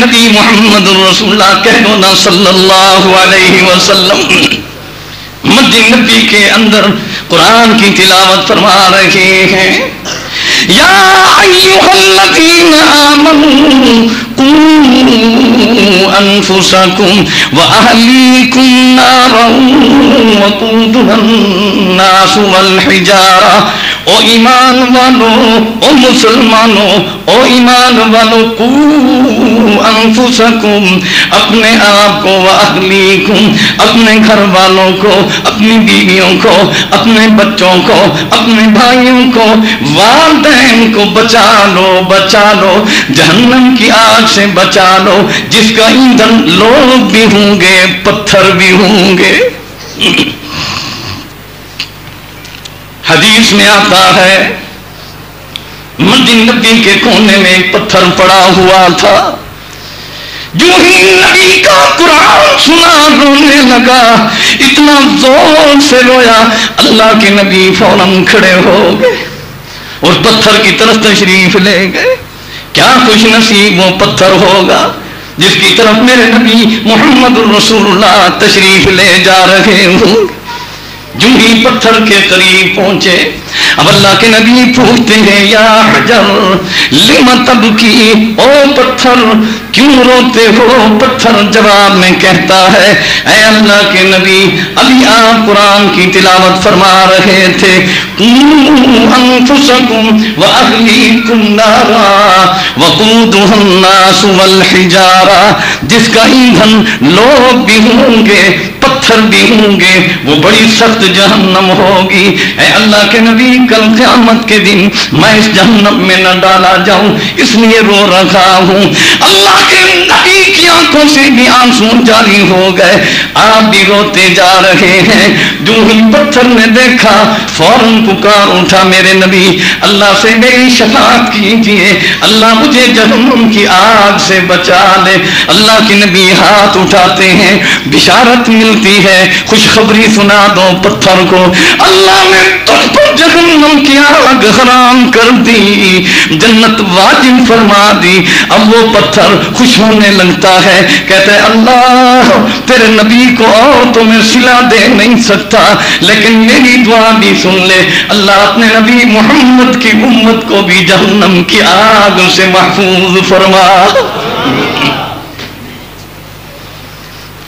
نبی محمد رسول اللہ کہہ دو نا صلی اللہ علیہ وسلم مسجد نبی کے اندر قرآن کی تلاوت فرما رہے ہیں. یا ایھا الذین آمنوا قوا انفسکم واہلیکم نارا وقودھا الناس والحجارہ. او ایمان والو، او مسلمانوں، او ایمان والو، قوا انفسکم، اپنے آپ کو، واہلیکم، اپنے گھر والوں کو، اپنی بیویوں کو، اپنے بچوں کو، اپنے بھائیوں کو، والدین کو بچا لو، بچا لو، جہنم کی آگ سے بچا لو جس کا ایندھن لوگ بھی ہوں گے، پتھر بھی ہوں گے. حدیث میں آتا ہے مسجد نبی کے کونے میں ایک پتھر پڑا ہوا تھا. جو ہی نبی کا قرآن سنا رونے لگا، اتنا زور سے رویا اللہ کے نبی فوراً کھڑے ہو گئے اور پتھر کی طرف تشریف لے گئے. کیا خوش نصیب وہ پتھر ہوگا جس کی طرف میرے نبی محمد رسول اللہ تشریف لے جا رہے ہوں. جو ہی پتھر کے قریب پہنچے اب اللہ کے نبی پوچھتے ہیں یا حجر لم تبکی، او پتھر کیوں روتے ہو؟ پتھر جواب میں کہتا ہے اے اللہ کے نبی ابھی آپ قرآن کی تلاوت فرما رہے تھے قوا انفسکم واہلیکم نارا وقودھا الناس والحجارہ، جس کا ایندھن لوگ بھی ہوں گے، پتھر بھی ہوں گے، وہ بڑی سخت جہنم ہوگی. اے اللہ کے نبی کل قیامت کے دن میں اس جہنم میں نہ ڈالا جاؤں اس لیے رو رہا ہوں. اللہ کے نبی کی آنکھوں سے بھی آنسو جاری ہو گئے، آپ بھی روتے جا رہے ہیں. جو ہی پتھر نے دیکھا فوراً پکار اٹھا میرے نبی اللہ سے میری شفاعت کیجیے، اللہ مجھے جہنم کی آگ سے بچا لے. اللہ کے نبی ہاتھ اٹھاتے ہیں، بشارت ملتی ہے، خوشخبری سنا دو پتھر کو، اللہ نے تجھ پر جہنم کی آگ حرام کر دی، جنت واجب فرما دی. اب وہ پتھر خوش ہونے لگتا ہے، کہتا ہے اللہ تیرے نبی کو اور تو میں صلہ دے نہیں سکتا لیکن میری دعا بھی سن لے، اللہ اپنے نبی محمد کی امت کو بھی جہنم کی آگ سے محفوظ فرما.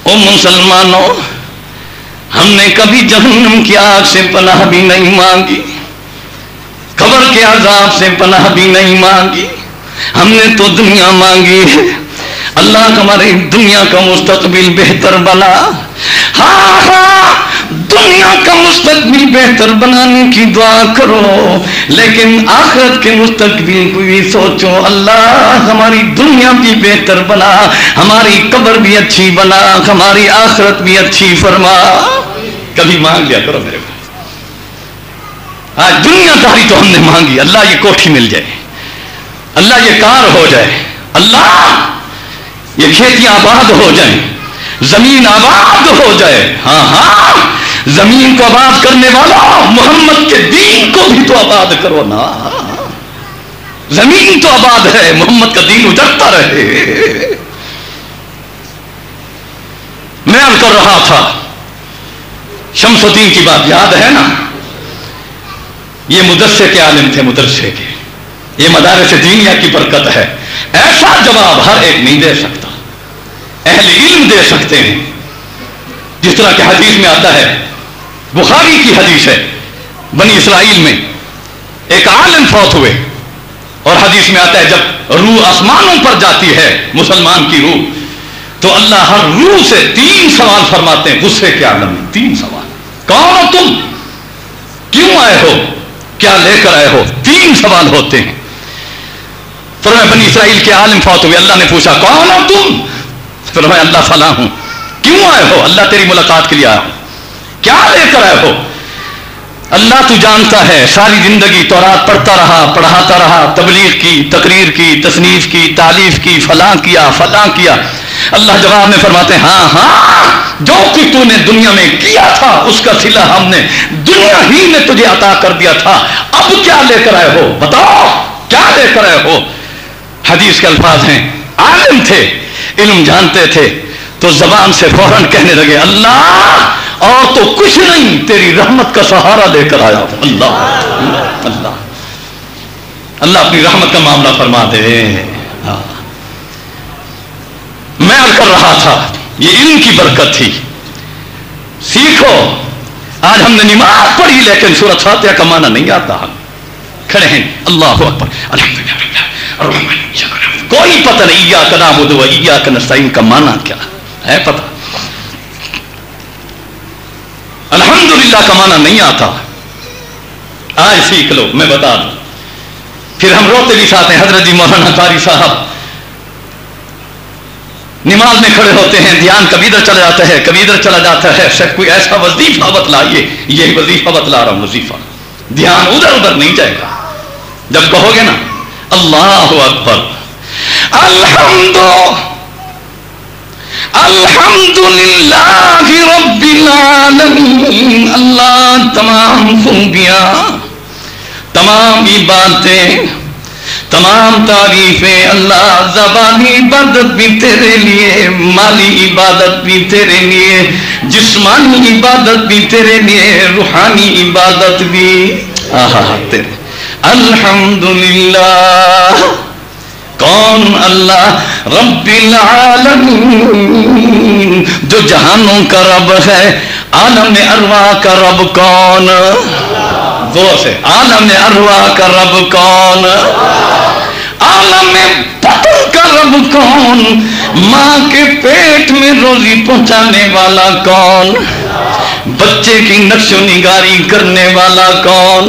او مسلمانوں، ہم نے کبھی جہنم کی آگ سے پناہ بھی نہیں مانگی، قبر کے عذاب سے پناہ بھی نہیں مانگی، ہم نے تو دنیا مانگی ہے. اللہ ہماری دنیا کا مستقبل بہتر بنا. ہاں ہاں دنیا کا مستقبل بہتر بنانے کی دعا کرو لیکن آخرت کے مستقبل کو بھی سوچو. اللہ ہماری دنیا بھی بہتر بنا، ہماری قبر بھی اچھی بنا، ہماری آخرت بھی اچھی فرما. کبھی مانگ لیا کرو میرے بھائی. آج دنیا داری تو ہم نے مانگی، اللہ یہ کوٹھی مل جائے، اللہ یہ کار ہو جائے، اللہ یہ کھیتیاں آباد ہو جائیں، زمین آباد ہو جائے. ہاں ہاں زمین کو آباد کرنے والا محمد کے دین کو بھی تو آباد کرو نا. زمین تو آباد ہے، محمد کا دین اجڑتا رہے. میں عرض کر رہا تھا شمس الدین کی بات یاد ہے نا، یہ مدرسے کے عالم تھے، مدرسے کے، یہ مدارس دینیہ کی برکت ہے. ایسا جواب ہر ایک نہیں دے سکتا، اہل علم دے سکتے ہیں. جس طرح کہ حدیث میں آتا ہے، بخاری کی حدیث ہے، بنی اسرائیل میں ایک عالم فوت ہوئے اور حدیث میں آتا ہے جب روح آسمانوں پر جاتی ہے مسلمان کی روح تو اللہ ہر روح سے 3 سوال فرماتے ہیں. غصے کے عالم میں 3 سوال. کون ہو تم؟ کیوں آئے ہو؟ کیا لے کر آئے ہو؟ 3 سوال ہوتے ہیں. فرمایا بنی اسرائیل کے عالم فوت ہوئے، اللہ نے پوچھا کون ہو تم؟ فرمایا اللہ فلاں ہوں. کیوں آئے ہو؟ اللہ تیری ملاقات کے لیے آیا ہوں. کیا لے کر آئے ہو؟ اللہ تو جانتا ہے ساری زندگی تورات پڑھتا رہا، پڑھاتا رہا، تبلیغ کی، تقریر کی، تصنیف کی، تالیف کی، فلاں کیا فلاں کیا. اللہ جواب میں فرماتے ہیں ہاں ہاں جو کچھ تو نے دنیا میں کیا تھا اس کا صلہ ہم نے دنیا ہی میں تجھے عطا کر دیا تھا. اب کیا لے کر آئے ہو؟ بتاؤ کیا لے کر آئے ہو؟ حدیث کے الفاظ ہیں عالم تھے علم جانتے تھے تو زبان سے فوراً کہنے لگے اللہ اور تو کچھ نہیں تیری رحمت کا سہارا لے کر آیا ہوں. اللہ اللہ اللہ اپنی رحمت کا معاملہ فرما دے. میں عرض کر رہا تھا یہ علم کی برکت تھی. سیکھو. آج ہم نے نماز پڑھی لیکن سورۃ فاتحہ کا معنی نہیں آتا. کھڑے ہیں اللہ اکبر الحمدللہ کوئی پتہ نہیں ایاک نعبد و ایاک نستعین کا معنی کیا ہے پتہ. الحمدللہ کا معنی نہیں آتا. آج سیکھ لو میں بتا دوں. پھر ہم روتے بھی ساتھ ہیں. حضرت جی مولانا قاری صاحب نماز میں کھڑے ہوتے ہیں دھیان کبھی ادھر چلا جاتا ہے کبھی ادھر چلا جاتا ہے. شاید کوئی ایسا وظیفہ بتلائیے. یہی وظیفہ بتلا رہا ہوں وظیفہ. دھیان ادھر ادھر نہیں جائے گا. جب کہو گے نا اللہ اکبر الحمدللہ رب العالمین. اللہ تمام خوبیاں تمام عبادتیں تمام تعریفیں اللہ. زبانی عبادت بھی تیرے لیے مالی عبادت بھی تیرے لیے جسمانی عبادت بھی تیرے لیے روحانی عبادت بھی تیرے. الحمدللہ کون اللہ رب العالمین جو جہانوں کا رب ہے. عالم ارواح کا رب کون. زور سے عالم ارواح کا رب کون. عالم بطن کا رب کون. ماں کے پیٹ میں روزی پہنچانے والا کون. بچے کی نقش و نگاری کرنے والا کون.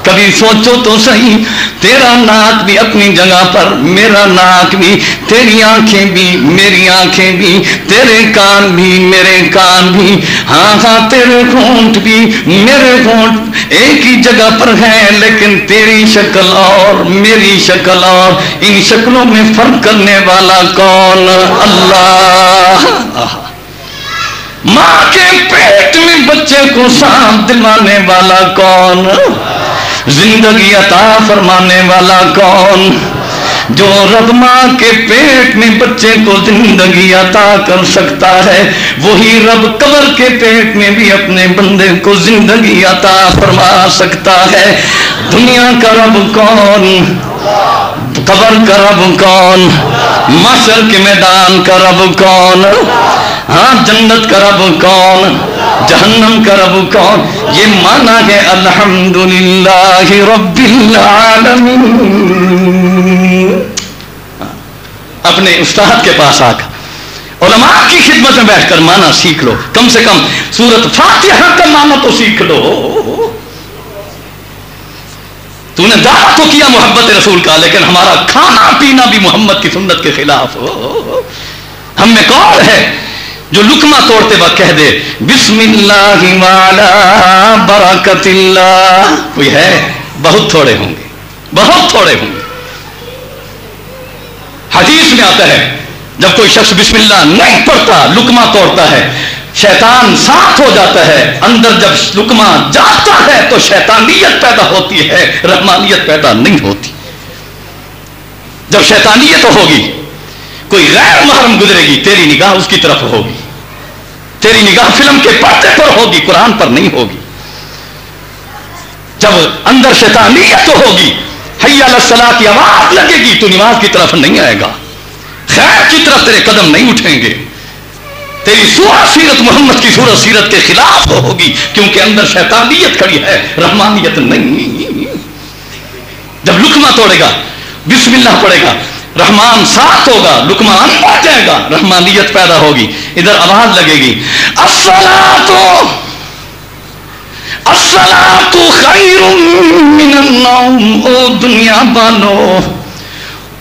کبھی سوچو تو صحیح تیرا ناک بھی اپنی جگہ پر میرا ناک بھی تیری آنکھیں بھی میری آنکھیں بھی تیرے کان بھی میرے کان بھی ہاں تیرے ہونٹ بھی میرے ہونٹ ایک ہی جگہ پر ہیں لیکن تیری شکل اور میری شکل اور ان شکلوں میں فرق کرنے والا کون. اللہ. ماں کے پیٹ میں بچے کو سانس دلوانے والا کون. زندگی عطا فرمانے والا کون. جو رب ماں کے پیٹ میں بچے کو زندگی عطا کر سکتا ہے وہی رب قبر کے پیٹ میں بھی اپنے بندے کو زندگی عطا فرما سکتا ہے. دنیا کا رب کون. قبر کا رب کون. محشر کے میدان کا رب کون. ہاں جنت کا رب کون. جہنم کا رب کون. یہ مانا ہے الحمدللہ رب العالمین. اپنے استاد کے پاس آ کر علماء کی خدمت میں بیٹھ کر مانا سیکھ لو. کم سے کم سورۃ فاتحہ کا مانا تو سیکھ لو. تو نے دعویٰ تو کیا محبت رسول کا لیکن ہمارا کھانا پینا بھی محمد کی سنت کے خلاف. ہم میں کون ہے جو لقمہ توڑتے وقت کہہ دے بسم اللہ وعلی برکت اللہ. کوئی ہے؟ بہت تھوڑے ہوں گے بہت تھوڑے ہوں گے. حدیث میں آتا ہے جب کوئی شخص بسم اللہ نہیں پڑھتا لقمہ توڑتا ہے شیطان ساتھ ہو جاتا ہے. اندر جب لقمہ جاتا ہے تو شیطانیت پیدا ہوتی ہے رحمانیت پیدا نہیں ہوتی. جب شیطانیت ہوگی کوئی غیر محرم گزرے گی تیری نگاہ اس کی طرف ہوگی. تیری نگاہ فلم کے پردے پر ہوگی قرآن پر نہیں ہوگی. جب اندر شیطانیت ہوگی حی علی الصلاۃ کی آواز لگے گی تو نماز کی طرف نہیں آئے گا. خیر کی طرف تیرے قدم نہیں اٹھیں گے. تیری صورت سیرت محمد کی صورت سیرت کے خلاف ہوگی کیونکہ اندر شیطانیت کھڑی ہے رحمانیت نہیں. جب لقمہ توڑے گا بسم اللہ پڑھے گا رحمان ساتھ ہوگا لقمہ اندر جائے گا رحمانیت پیدا ہوگی. ادھر آواز لگے گی الصلاۃ خیر من النوم. او دنیا والو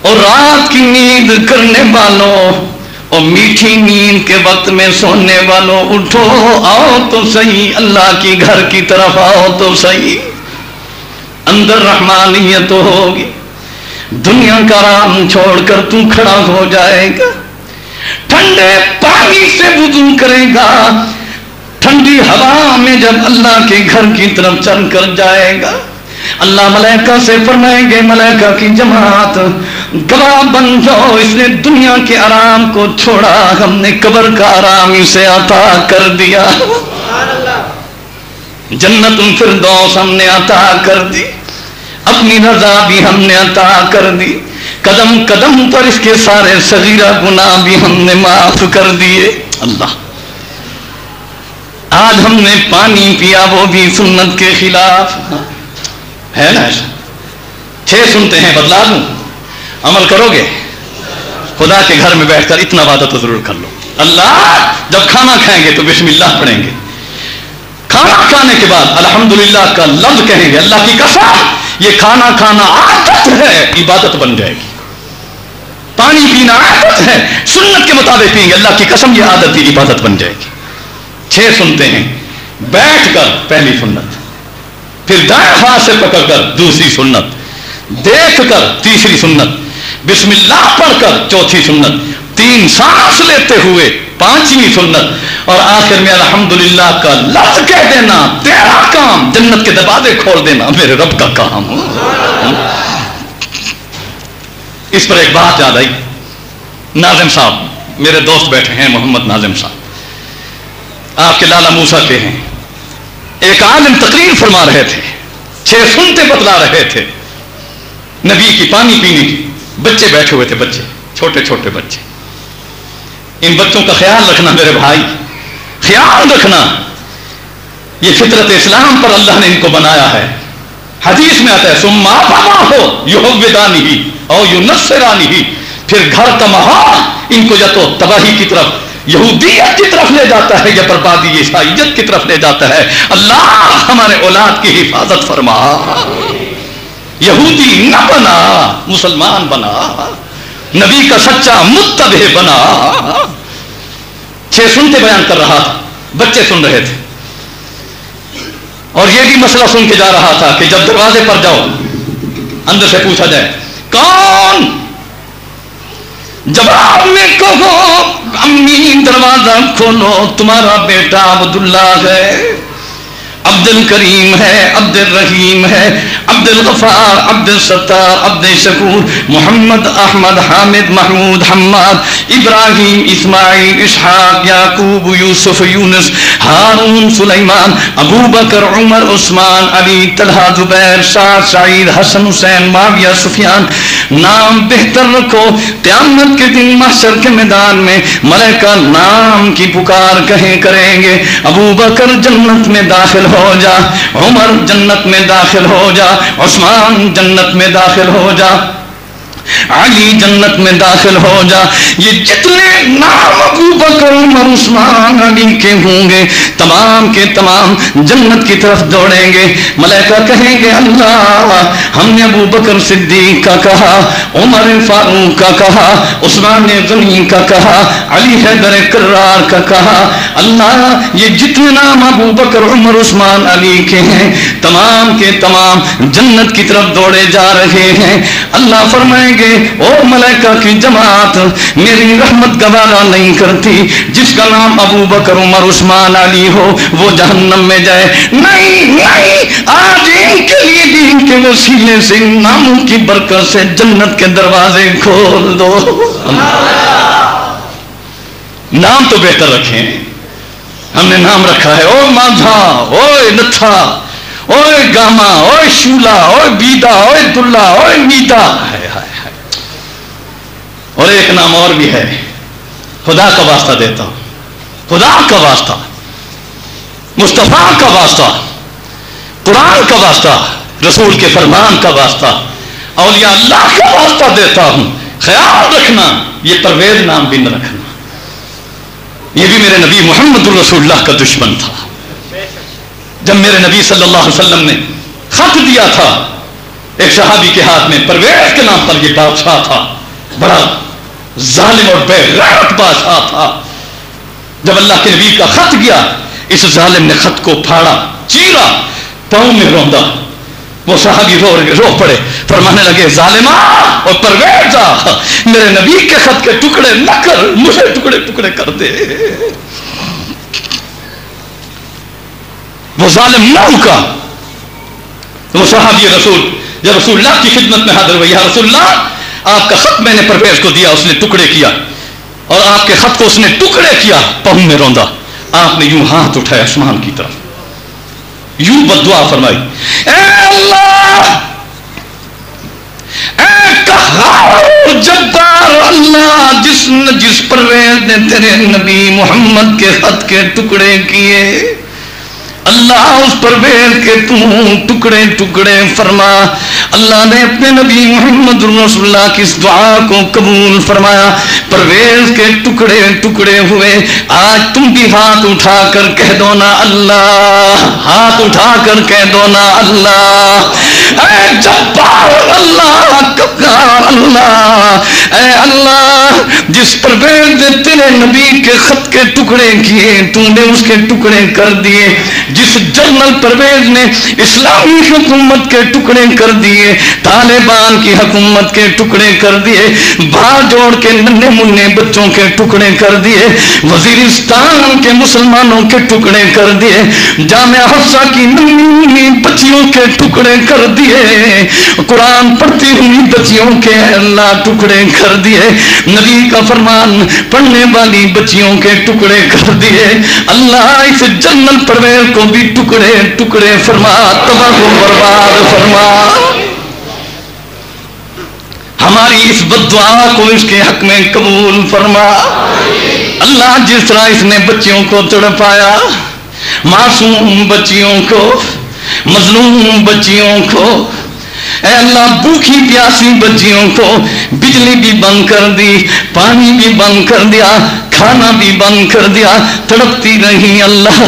اور رات کی نیند کرنے والوں اور میٹھی نیند کے وقت میں سونے والوں اٹھو آؤ تو صحیح اللہ کی گھر کی طرف آؤ تو صحیح. اندر رحمانیت ہوگی. دنیا کا رام چھوڑ کر تو کھڑا ہو جائے گا. ٹھنڈے پانی سے وضو کرے گا. ٹھنڈی ہوا میں جب اللہ کے گھر کی طرف چل کر جائے گا اللہ ملائکہ سے فرمائیں گے ملائکہ کی جماعت گواہ بن جاؤ، اس نے دنیا کے آرام کو چھوڑا، ہم نے قبر کا آرام اسے عطا کر دیا، جنت الفردوس ہم نے عطا کر دی، اپنی رضا بھی ہم نے عطا کر دی، قدم قدم پر اس کے سارے صغیرہ گناہ بھی ہم نے معاف کر دیے۔ اللہ آج ہم نے پانی پیا وہ بھی سنت کے خلاف ہے نا ایسا؟ 6 سنتے ہیں بدلا دوں، عمل کرو گے؟ خدا کے گھر میں بیٹھ کر اتنا وعدہ تو ضرور کر لو، اللہ جب کھانا کھائیں گے تو بسم اللہ پڑھیں گے، کھانا کھانے کے بعد الحمدللہ کا لفظ کہیں گے، اللہ کی قسم یہ کھانا کھانا عادت ہے، عبادت بن جائے گی، پانی پینا عادت ہے، سنت کے مطابق پئیں گے، اللہ کی قسم یہ عادت ہی عبادت بن جائے گی۔ 6 سنتے ہیں، بیٹھ کر پہلی سنت، پھر دائیں ہاتھ سے پکڑ کر دوسری سنت، دیکھ کر تیسری سنت، بسم اللہ پڑھ کر چوتھی سنت، 3 سانس لیتے ہوئے 5ویں سنت، اور آخر میں الحمدللہ کا لفظ کہہ دینا، تیرا کام جنت کے دروازے کھول دینا میرے رب کا کام۔ اس پر ایک بات یاد آئی، ناظم صاحب میرے دوست بیٹھے ہیں، محمد ناظم صاحب آپ کے لالا موسیٰ کے ہیں، ایک عالم تقریر فرما رہے تھے، 6 سنتے بتلا رہے تھے نبی کی، پانی پینے کی، بچے بیٹھے ہوئے تھے، بچے چھوٹے چھوٹے بچے، ان بچوں کا خیال رکھنا میرے بھائی، خیال رکھنا، یہ فطرت اسلام پر اللہ نے ان کو بنایا ہے، حدیث میں آتا ہے ثم ابواه یحودانہ او ینصرانہ، پھر گھر کا ماحول ان کو یا تو تباہی کی طرف، یہودیت کی طرف لے جاتا ہے یا بربادی عیسائیت کی طرف لے جاتا ہے، اللہ ہمارے اولاد کی حفاظت فرما، یہودی نہ بنا، مسلمان بنا، نبی کا سچا متبع بنا۔ 6 سنتے بیان کر رہا تھا، بچے سن رہے تھے، اور یہ بھی مسئلہ سن کے جا رہا تھا کہ جب دروازے پر جاؤ اندر سے پوچھا جائے کون، جواب میں کہو امی دروازہ کھولو، تمہارا بیٹا عبداللہ ہے، عبد الکریم ہے، عبد الرحیم ہے، عبد الغفار، عبد الستار، عبد الشکور، محمد، احمد، حامد، محمود، حماد، ابراہیم، اسماعیل، اسحاق، یعقوب، یوسف، یونس، ہارون، سلیمان، ابو بکر، عمر، عثمان، علی، طلحہ، زبیر، سعد، سعید، حسن، حسین، معاویہ، سفیان، نام بہتر رکھو، قیامت کے دن محشر کے میدان میں ملائکہ نام کی پکار کہیں کریں گے، ابو بکر جنت میں داخل ہو جا، عمر جنت میں داخل ہو جا، عثمان جنت میں داخل ہو جا، علی جنت میں داخل ہو جا، یہ جتنے نام ابو بکر، عمر، عثمان، علی کے ہوں گے تمام کے تمام جنت کی طرف دوڑیں گے، ملائکہ کہیں گے اللہ ہم نے ابو بکر صدیق کا کہا، عمر فاروق کا کہا، عثمان غنی کا کہا، علی حیدر کرار کا کہا، اللہ یہ جتنے نام ابو بکر، عمر، عثمان، علی کے ہیں تمام کے تمام جنت کی طرف دوڑے جا رہے ہیں، اللہ فرمائیں گے او ملائکہ کی جماعت میری رحمت گوارا نہیں کرتی، جس کا نام ابو بکر، عمر، عثمان، علی ہو وہ جہنم میں جائے، نہیں نہیں، آج ان کے لیے بھی ان کے وسیلے سے ان ناموں کی برکت سے جنت کے دروازے کھول دو۔ نام تو بہتر رکھیں، ہم نے نام رکھا ہے او ماجھا، اوے نتھا، اوے گاما، اوے شولا، اوے بیدا، اوے دلہ، اوے میدا، اور ایک نام اور بھی ہے، خدا کا واسطہ دیتا ہوں، خدا کا واسطہ، مصطفیٰ کا واسطہ، قرآن کا واسطہ، رسول کے فرمان کا واسطہ، اولیاء اللہ کا واسطہ دیتا ہوں، خیال رکھنا یہ پرویز نام بھی نہ رکھنا، یہ بھی میرے نبی محمد الرسول اللہ کا دشمن تھا۔ جب میرے نبی صلی اللہ علیہ وسلم نے خط دیا تھا ایک صحابی کے ہاتھ میں، پرویز کے نام پر، یہ بادشاہ تھا، بڑا ظالم اور بے غیرت بادشاہ تھا، جب اللہ کے نبی کا خط گیا اس ظالم نے خط کو پھاڑا، چیرا، پاؤں میں روندا، وہ صحابی رو پڑے، فرمانے لگے ظالمہ اور پرویزا میرے نبی کے خط کے ٹکڑے نہ کر، مجھے ٹکڑے ٹکڑے کر دے۔ وہ ظالم نہ رکا، وہ صحابی رسول جب رسول اللہ کی خدمت میں حاضر ہوئی، یا رسول اللہ آپ کا خط میں نے پرویز کو دیا، اس نے ٹکڑے کیا، اور آپ کے خط کو اس نے ٹکڑے کیا، پاؤں میں روندا۔ آپ نے یوں ہاتھ اٹھایا آسمان کی طرف، یوں بددعا فرمائی، اے اللہ، اے قہار جبار اللہ، جس پرویز نے تیرے نبی محمد کے خط کے ٹکڑے کیے، اللہ اس پرویز کے تو ٹکڑے ٹکڑے فرما۔ اللہ نے اپنے نبی محمد رسول اللہ کی اس دعا کو قبول فرمایا، پرویز کے ٹکڑے ٹکڑے ہوئے۔ آج تم بھی ہاتھ اٹھا کر کہہ دو نا اللہ، ہاتھ اٹھا کر کہہ دو نا اللہ، اے جبار اللہ، قہار اللہ، اے اللہ جس پرویز نے تیرے نبی کے خط کے ٹکڑے کیے، تو نے اس کے ٹکڑے کر دیے۔ جس جنرل پرویز نے اسلامی حکومت کے ٹکڑے کر دیے، طالبان کی حکومت کے ٹکڑے کر دیے، بھاڑ جوڑ کے ننھے منھے بچوں کے ٹکڑے کر دیے، وزیرستان کے مسلمانوں کے ٹکڑے کر دیے، جامعہ حفصہ کی ننھی بچیوں کے ٹکڑے کر دیے، قرآن پڑھتی ہوئی بچیوں کے اللہ ٹکڑے کر دیے، نبی کا فرمان پڑھنے والی بچیوں کے ٹکڑے کر دیے۔ اللہ اس جنرل پرویز کو بھی ٹکڑے ٹکڑے فرما، تباہ و برباد فرما۔ ہماری اس بددعا کو اس کے حق میں قبول فرما۔ اللہ جس طرح اس نے بچیوں کو تڑپایا، معصوم بچیوں کو، مظلوم بچیوں کو، اے اللہ بھوکی پیاسی بچیوں کو بجلی بھی بند کر دی، پانی بھی بند کر دیا، کھانا بھی بند کر دیا، تڑپتی رہی۔ اللہ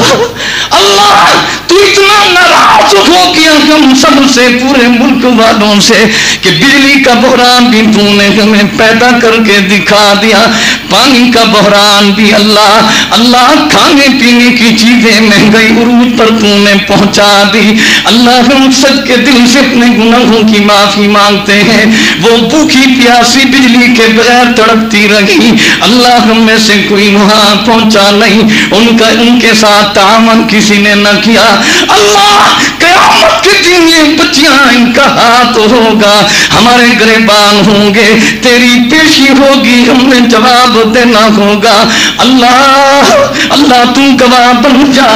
اللہ تو اتنا ناراض ہو گیا ہم سب سے، پورے ملک والوں سے، کہ بجلی کا بحران بھی تو نے ہمیں پیدا کر کے دکھا دیا، پانی کا بحران بھی اللہ اللہ کھانے پینے کی چیزیں مہنگائی عروج پر تو نے پہنچا دی۔ اللہ ہم سب کے دل سے اپنے گناہوں کی معافی مانگتے ہیں، وہ بھوکی پیاسی بجلی کے بغیر تڑپتی رہی، اللہ ہم میں سے کوئی وہاں پہنچا نہیں، ان کے ساتھ تعاون کسی نے نہ کیا۔ اللہ قیامت کے دن یہ بچیاں ان کا ہاتھ ہوگا، ہمارے گریبان ہوں گے، تیری پیشی ہوگی، ہم نے جواب دینا ہوگا۔ اللہ اللہ تو گواہ بن جا،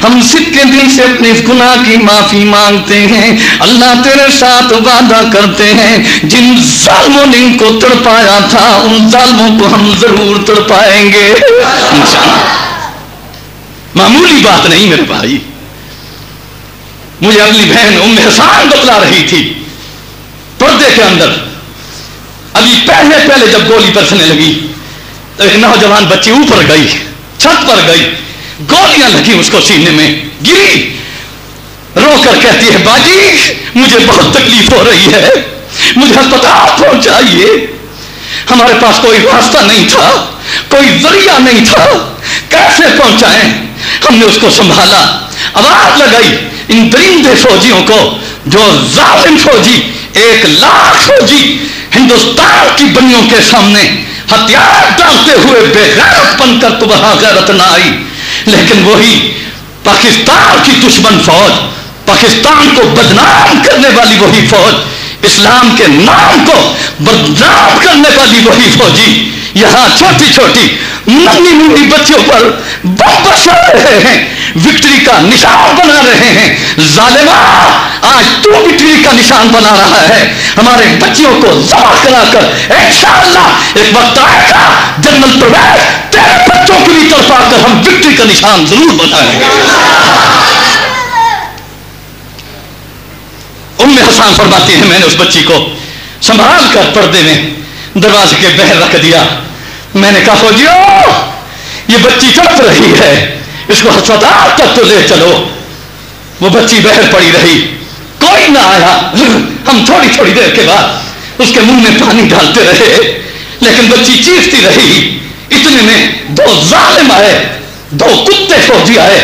ہم سچے دل سے اپنے اس گناہ کی معافی مانگتے ہیں۔ اللہ تیرے ساتھ وعدہ کرتے ہیں، جن ظالموں نے ان کو تڑپایا تھا ان ظالموں کو ہم ضرور تڑپائیں گے انشاءاللہ۔ معمولی بات نہیں میرے بھائی، مجھے اگلی بہن ام حسان بتلا رہی تھی، پردے کے اندر ابھی پہلے جب گولی برسنے لگی تو ایک نوجوان بچی اوپر گئی، چھت پر گئی، گولیاں لگی اس کو سینے میں، گری، رو کر کہتی ہے باجی مجھے بہت تکلیف ہو رہی ہے، مجھے ہسپتال پہنچائیے۔ ہمارے پاس کوئی راستہ نہیں تھا، کوئی ذریعہ نہیں تھا، کیسے پہنچائیں؟ ہم نے اس کو سنبھالا، آواز لگائی ان درندے فوجیوں کو، جو ظالم فوجی 1,00,000 فوجی ہندوستان کی بنیوں کے سامنے ہتھیار ڈالتے ہوئے بے غیرت بن کر تو وہاں غیرت نہ آئی، لیکن وہی پاکستان کی دشمن فوج، پاکستان کو بدنام کرنے والی وہی فوج، اسلام کے نام کو بدنام کرنے والی وہی فوجی یہاں چھوٹی چھوٹی ننھی منھی بچیوں پر بم برسا رہے ہیں، وکٹری کا نشان بنا رہے ہیں۔ ظالمہ آج تو وکٹری کا نشان بنا رہا ہے، ہمارے بچیوں کو ذبح کرا کر انشاءاللہ ایک وقت آئے گا جنرل پرویز تیرے بچوں کی بھی طرف آ کر ہم وکٹری کا نشان ضرور بنائیں گے۔ ام حسان فرماتی ہے میں نے اس بچی کو سنبھال کر پردے میں دروازے کے بہر رکھ دیا، میں نے کہا فوجیو یہ بچی تڑپ رہی ہے، اس کو ہسپتال تک تو لے چلو۔ وہ بچی بہر پڑی رہی، کوئی نہ آیا، ہم تھوڑی تھوڑی دیر کے بعد اس کے منہ میں پانی ڈالتے رہے، لیکن بچی چیختی رہی۔ اتنے میں 2 ظالم آئے، 2 کتے فوجی آئے،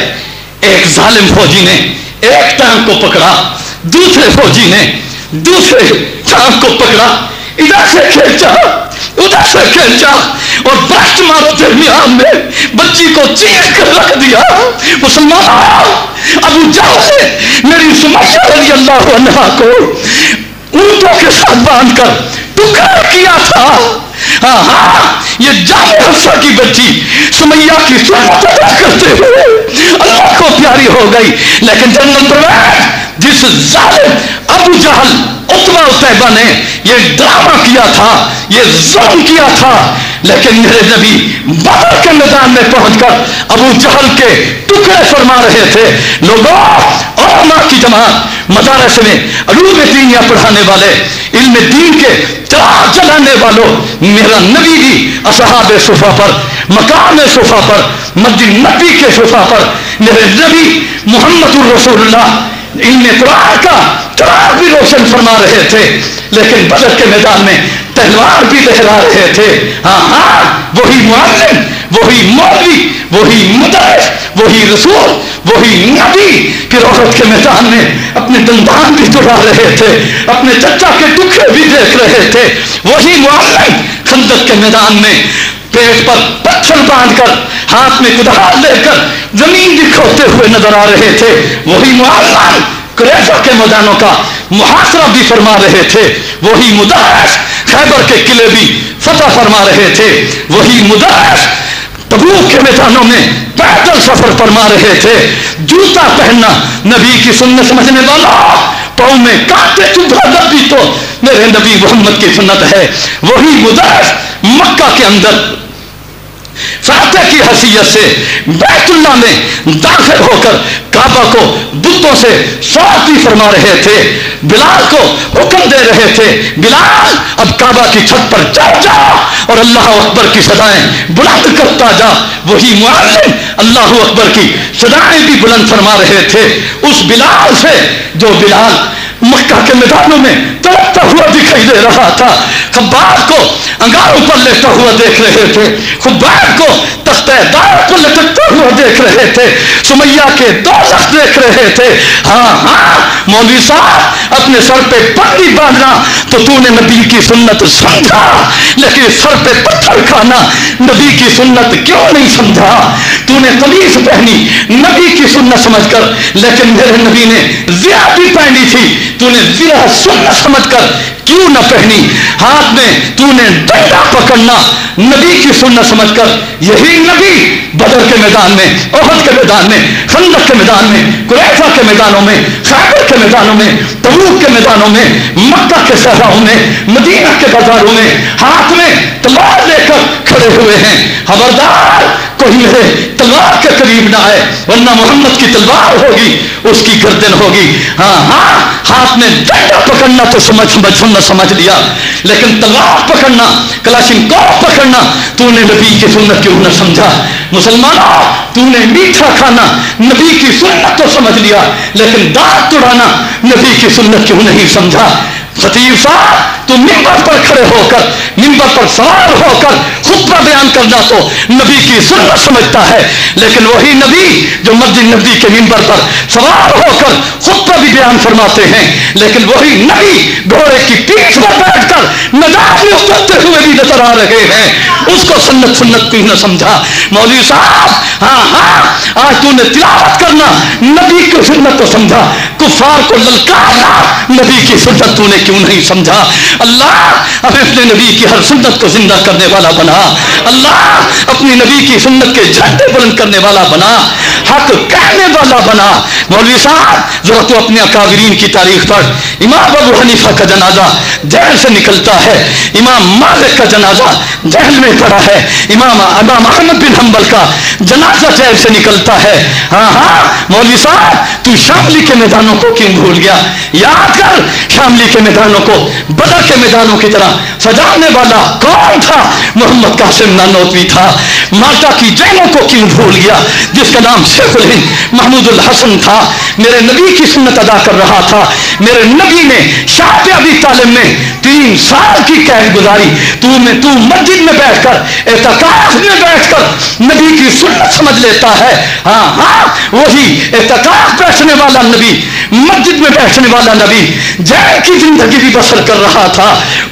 ایک ظالم فوجی نے ایک ٹانگ کو پکڑا، دوسرے فوجی نے دوسرے ٹانگ کو پکڑا، ادھر سے کھینچا، ادھر سے کھینچا اور برشت مارو درمیان میں بچی کو چیر کر رکھ دیا. مسلمان ابو جہل نے میری سمیہ رضی اللہ عنہا کو اونٹوں کے ساتھ باندھ کر ٹکڑا کیا تھا. یہ جامع حفصہ کی بچی سمیہ کی سنت ادا کرتے ہوئے اللہ کو پیاری ہو گئی. لیکن جنرل پرویز جس ظالم ابو جہل عتبہ عتیبہ نے یہ ڈرامہ کیا تھا, یہ ظلم کیا تھا, لیکن میرے نبی بدر کے میدان میں پہنچ کر ابو جہل کے ٹکڑے فرما رہے تھے. لوگوں, علماء کی جماعت, مدارس میں علوم دینیا پڑھانے والے, علم دین کے چراغ جلانے والوں, میرا نبی بھی اصحاب صفا پر, مقام صفا پر, مسجد نبی کے صفا پر میرے نبی محمد الرسول اللہ علم قرآن کا چراغ بھی روشن فرما رہے تھے. لیکن بدر کے میدان میں تلوار بھی لہرا رہے تھے. وہی معلم, وہی مولوی, وہی مدرس, وہی رسول, وہی نبی پھر عہد کے میدان میں اپنے دندان بھی توڑا رہے تھے, اپنے چچا کے ٹکڑے بھی دیکھ رہے تھے. وہی معلم خندق کے میدان میں پیٹ پر پتھر باندھ کر ہاتھ میں کدال لے کر زمین بھی کھودتے ہوئے نظر آ رہے تھے. وہی معلم قریظہ کے میدانوں کا محاصرہ بھی فرما رہے تھے. وہی مدرس خیبر کے قلعے بھی فتح فرما رہے تھے. وہی مدرس تبوک کے میدانوں میں پیدل سفر فرما رہے تھے. جوتا پہننا نبی کی سنت سمجھنے والا, پاؤں میں کانٹے چبھا بھی تو میرے نبی محمد کی سنت ہے. وہی مدرس مکہ کے اندر فاتح کی حیثیت سے بیت اللہ میں داخل ہو کر کعبہ کو بتوں سے صاف بھی فرما رہے تھے. بلال کو حکم دے رہے تھے, بلال اب کعبہ کی چھت پر چڑھ جا اور اللہ اکبر کی صدائیں بلند کرتا جا. وہی معلم اللہ اکبر کی صدائیں بھی بلند فرما رہے تھے. اس بلال سے جو بلال مکہ کے میدانوں میں تڑپتا ہوا دکھائی دے رہا تھا, خباب کو انگاروں پر لیٹا ہوا دیکھ رہے تھے, خباب کو تختہ دار پر لٹکتا ہوا دیکھ رہے تھے, سمیہ کے دو لفظ دیکھ رہے تھے. مولوی صاحب اپنے سر پہ پگڑی باندھنا تو تو نے نبی کی سنت سمجھا, لیکن سر پہ پتھر کھانا نبی کی سنت کیوں نہیں سمجھا؟ تو نے قمیص پہنی نبی کی سنت سمجھ کر, لیکن میرے نبی نے زیادہ بھی پہنی تھی, تو نے زیادہ سنت سمجھ کر کیوں نہ پہنی؟ ہاتھ میں تو نے ڈنڈا پکڑنا نبی کی سنت سمجھ کر. یہی نبی بدر کے میدان میں, احد کے میدان میں, خندق کے میدان میں, قریظہ کے میدانوں میں, خیبر کے میدانوں میں, تبوک کے میدانوں میں, مکہ کے صحراؤں میں, مدینہ کے بازاروں میں ہاتھ میں تلوار لے کر کھڑے ہوئے ہیں. خبردار کوئی میرے تلوار کے قریب نہ آئے, ورنہ محمد کی تلوار ہوگی, اس کی گردن ہوگی. ہاتھ میں ڈنڈا پکڑنا تو سمجھ لیا, لیکن تلوار پکڑنا, کلاشنکوف پکڑنا تو نے نبی کی سنت کیوں نہ سمجھا؟ مسلمانوں, تو نے میٹھا کھانا نبی کی سنت تو سمجھ لیا, لیکن دانت توڑانا نبی کی سنت کیوں نہیں سمجھا؟ خطیب صاحب تو منبر پر کھڑے ہو کر, منبر پر سوار ہو کر خطبہ بیان کرنا تو نبی کی سنت سمجھتا ہے, لیکن وہی نبی جو مسجد نبی کے منبر پر سوار ہو کر خطبہ بھی بیان فرماتے ہیں, لیکن وہی نبی گھوڑے کی پیٹھ پر بیٹھ کر میدان میں اترتے ہوئے بھی نظر آ رہے ہیں, اس کو سنت کیوں نہ سمجھا؟ مولوی صاحب آج تو نے تلاوت کرنا نبی کی سنت تو سمجھا, کفار کو للکارنا نبی کی سنت تو نے کیوں نہیں سمجھا؟ اللہ ہمیں اپنے نبی کی ہر سنت کو زندہ کرنے والا بنا, اللہ اپنی نبی کی سنت کے جھنڈے بلند کرنے والا بنا, حق کہنے والا بنا. مولوی صاحب ذرا تو اپنے اکابرین کی تاریخ پڑھ. امام ابو حنیفہ کا جنازہ جیل سے نکلتا ہے, امام مالک کا جنازہ جیل میں پڑا ہے, امام احمد بن حنبل کا جنازہ جیل سے نکلتا ہے. مولوی صاحب تو شاملی کے میدانوں کو کیوں بھول گیا؟ یاد کر شاملی کے میدانوں کو بدر کے میدانوں کی طرح سجانے والا کون تھا؟ محمد قاسم نانوتوی تھا. مالٹا کی جیلوں کو کیوں بھول گیا جس کا نام شیخ الہند محمود الحسن تھا؟ میرے نبی کی سنت ادا کر رہا تھا. میرے نبی نے شاہ ابی طالب میں 3 سال کی قید گزاری, تو مسجد میں بیٹھ کر اعتکاف میں بیٹھ کر نبی کی سنت سمجھ لیتا ہے. وہی اعتکاف بیٹھنے والا نبی مسجد میں بیٹھنے والا نبی جیل کی زندگی بھی بسر کر رہا تھا،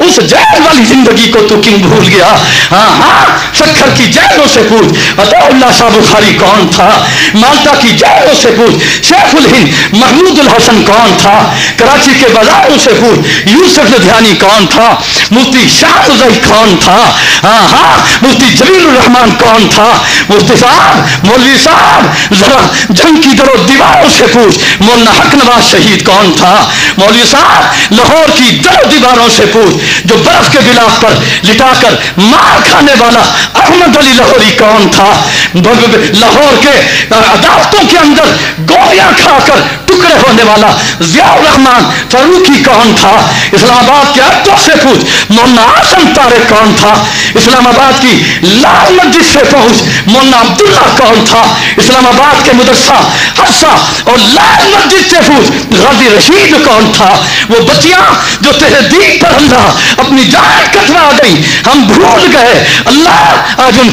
اس جیل والی زندگی کو تو کیوں بھول گیا؟ ہاں سکھر کی جیلوں سے پوچھ عطا اللہ شاہ بخاری کون تھا، مالٹا کی جیلوں سے پوچھ شیخ الہند محمود الحسن کون تھا، کراچی کے بازاروں سے پوچھ یوسف لدھیانی کون تھا، مفتی شاہ رضی کون تھا، ہاں مفتی جلیل الرحمان کون تھا، مفتی صاحب مولوی صاحب ذرا جنگ کی در و دیواروں سے پوچھ مولانا حق نواز شہید کون تھا، مولوی صاحب لاہور کی در و دیواروں سے پوچھ جو برف کے غلاف پر لٹا کر مار کھانے والا احمد علی لاہوری کون تھا، لاہور کے عدالتوں کے اندر گولیاں کھا کر ٹکڑے ہونے والا ضیاء الرحمان فاروقی کون تھا، اسلام آباد کے عدوں سے پوچھ مولانا آسم طارق کون تھا، اسلام آباد کی لال مسجد سے پوچھ مولانا عبداللہ کون تھا، اسلام آباد کے مدرسہ حفصہ اور لال مسجد سے پوچھ غازی رشید کون تھا، وہ بچیاں جو تیرے دین پر اللہ اپنی جان کٹوا گئی ہم بھول گئے، اللہ آج ان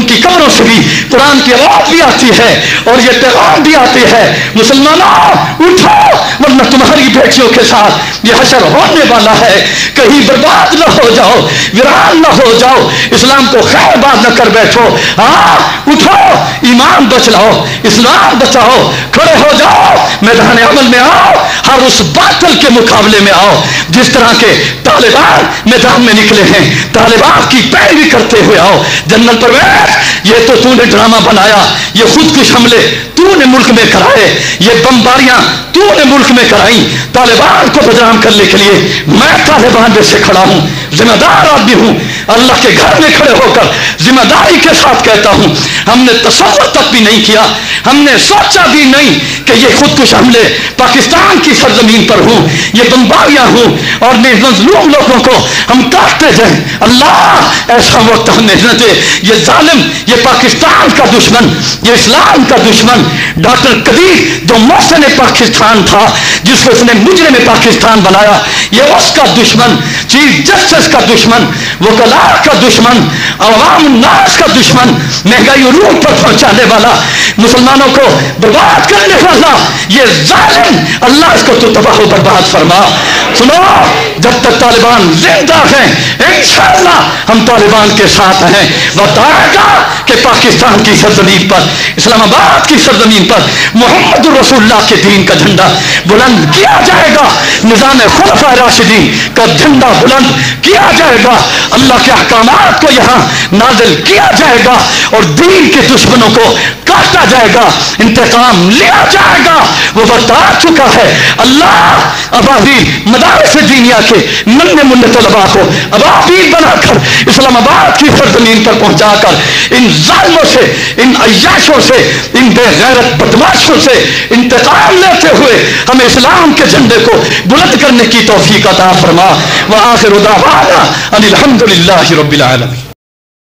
کی قبروں سے بھی قرآن کی آواز بھی آتی ہے اور یہ پیغام بھی آتی ہے، مسلمانوں اٹھو ورنہ تمہاری بیٹیوں کے ساتھ یہ حشر ہونے والا ہے، کہیں برباد نہ ہو جاؤ، ویران نہ ہو جاؤ، اسلام کو خیر بات نہ کر بیٹھو، ہاں اٹھو ایمان بچاؤ، اسلام بچاؤ، کھڑے ہو جاؤ، میدان عمل میں آؤ، ہر اس باطل کے مقابلے میں آؤ جس طرح کے طالبان میدان میں نکلے ہیں، طالبان کی پیروی کرتے ہوئے آؤ، جنرل پرویز یہ تو نے ڈرامہ بنایا، یہ خودکش حملے تو نے ملک میں کرائے، یہ بمباریاں تو نے ملک میں کرائی طالبان کو بدنام کرنے کے لیے، میں طالبان میں سے کھڑا ہوں، ذمہ دار آدمی ہوں، اللہ کے گھر میں کھڑے ہو کر ذمہ داری کے ساتھ کہتا ہوں ہم نے تصور تک بھی نہیں کیا، ہم نے سوچا بھی نہیں کہ یہ خودکش حملے پاکستان کی سرزمین پر ہوں، یہ بمباریاں ہوں اور مظلوم لوگوں کو ہم کاٹتے جائیں، اللہ ایسا وقت ہمیں نہ دے، یہ ظالم، یہ پاکستان کا دشمن، یہ اسلام کا دشمن ڈاکٹر قدیر جو محسن پاکستان تھا جس کو اس نے مجرم پاکستان بنایا، یہ اس کا دشمن، چیف جسٹس کا دشمن، وکلاء کا دشمن، عوام الناس کا دشمن، مہنگائی عروج پر پہنچانے والا، مسلمانوں کو برباد کرنے والا یہ ظالم، اللہ اس کو تو تباہ و برباد فرما۔ سنو جب تک طالبان زندہ ہیں انشاءاللہ ہم طالبان کے ساتھ ہیں، وقت آئے گا کہ پاکستان کی سرزمین پر، اسلام آباد کی سرزمین پر محمد رسول اللہ کے دین کا جھنڈا بلند کیا جائے گا، نظام خلفاء راشدین کا جھنڈا بلند کیا جائے گا، اللہ کے احکامات کو یہاں نازل کیا جائے گا اور دین کے دشمنوں کو کاٹا جائے گا، انتقام لیا جائے گا، وہ وقت آ چکا ہے۔ اللہ ابابیل مدارس دینیا کے ننھے منھے طلباء کو ابابیل بنا کر اسلام آباد کی سرزمین پر پہنچا کر ان ظالموں سے، ان عیاشوں سے، ان بے غیرت بدماشوں سے انتقام لیتے ہوئے ہمیں اسلام کے جھنڈے کو بلند کرنے کی توفیق عطا فرما۔ وآخر دعوانا ان الحمد للہ رب العالمین۔